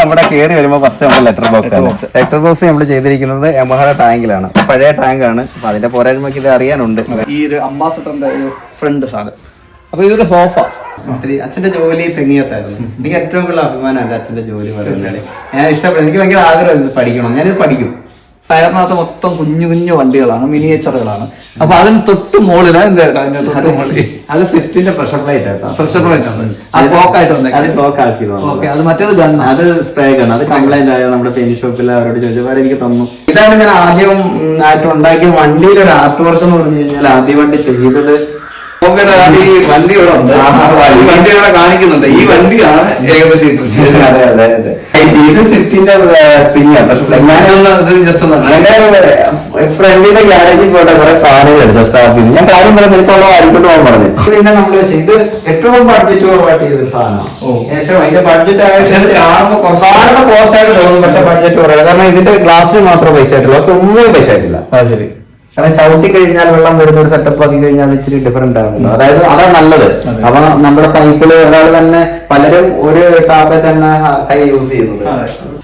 നമ്മുടെ കയറി വരുമ്പോൾ ഫസ്റ്റ് നമ്മൾ ലെറ്റർ ബോക്സ് ആണ്. ലെറ്റർ ബോക്സ് നമ്മൾ ചെയ്തിരിക്കുന്നത് യമഹയുടെ ടാങ്കിലാണ്. പഴയ ടാങ്കാണ്. അപ്പൊ അതിന്റെ പോരായ്മക്ക് ഇത് അറിയാനുണ്ട്. ഈ ഒരു അംബാസഡറിന്റെ ഒരു ഫ്രണ്ട് സാധനം. അപ്പൊ ഇതൊരു സോഫ. അച്ഛന്റെ ജോലി തെങ്ങിയത്തായിരുന്നു. എനിക്ക് ഏറ്റവും കൂടുതൽ അഭിമാനമല്ല അച്ഛന്റെ ജോലി പറയുന്നത്. ഞാൻ ഇഷ്ടപ്പെടും. എനിക്ക് ഭയങ്കര ആഗ്രഹം ഇത് പഠിക്കണം. ഞാനിത് പഠിക്കും. ടയറിനകത്ത് മൊത്തം കുഞ്ഞു കുഞ്ഞു വണ്ടികളാണ്, മിനിയേച്ചറുകളാണ്. അപ്പൊ അതിന് തൊട്ട് മുകളിലാണ് എന്താ തൊട്ട് മുകളിൽ അത് സ്വിഫ്റ്റിന്റെ പ്രഷർ പ്ലേറ്റ് ആട്ടോ. പ്രഷർ പ്ലേറ്റ് ആണ്. അത് ബ്ലോക്കായിട്ട് അത് ബ്ലോക്ക് ആക്കി. ഓക്കെ, അത് മറ്റേത് ഗണ്ണ്. അത് സ്പ്രേ ഗണ്ണ്. അത് കംപ്ലൈന്റ് ആയ നമ്മുടെ പെയിന്റ് ഷോപ്പിൽ അവരോട് ചോദിച്ചപ്പോൾ എനിക്ക് തന്നു. ഇതാണ് ഞാൻ ആദ്യം ആയിട്ട് ഉണ്ടാക്കിയ വണ്ടിയുടെ ഒരു ആർട്ട് വർക്ക് എന്ന് പറഞ്ഞു കഴിഞ്ഞാൽ ആദ്യമായിട്ട് ചെയ്തത്. ഈ വണ്ടി ഇവിടെ ഉണ്ട്, ഈ വണ്ടി ഇവിടെ കാണിക്കുന്നുണ്ട്. ഈ വണ്ടിയാണ് ഏകദേശം അതെ അതെ അതെ. ഇത് സ്വിഫ്റ്റിന്റെ സ്പ്രിംഗാണ്. ജസ്റ്റ് ഫ്രണ്ടിന്റെ ഗ്യാരേജിൽ പോയിട്ട് കുറെ സാധനങ്ങൾ എടുത്ത സ്റ്റാർട്ട്. ഞാൻ കാര്യം പറഞ്ഞ നിൽക്കുള്ള ആയിക്കോട്ട് പോകാൻ പറഞ്ഞു. പിന്നെ നമ്മൾ ഇത് ഏറ്റവും ബഡ്ജറ്റ് കുറവായിട്ട് ചെയ്തൊരു സാധനമാണ്. ഏറ്റവും അതിന്റെ ബഡ്ജറ്റ് ആയിട്ട് കാണുമ്പോൾ സാധനം കോസ്റ്റ് ആയിട്ട് തോന്നും. പക്ഷെ ബഡ്ജറ്റ് കുറവാണ്. കാരണം ഇതിന്റെ ഗ്ലാസ്സിന് മാത്രം പൈസ ആയിട്ടില്ല. ഒക്കെ ഒന്നും പൈസ ആയിട്ടില്ല. ശരി. കാരണം ചവിട്ടി കഴിഞ്ഞാൽ വെള്ളം വരുന്ന ഒരു സെറ്റപ്പ് ആക്കി കഴിഞ്ഞാൽ ഇച്ചിരി ഡിഫറെന്റ് ആണല്ലോ. അതായത് അതാണ് നല്ലത്. അപ്പൊ നമ്മുടെ പൈപ്പില് ഒരാൾ തന്നെ പലരും ഒരു ടാപ്പിൽ തന്നെ കൈ യൂസ് ചെയ്യുന്നുണ്ട്.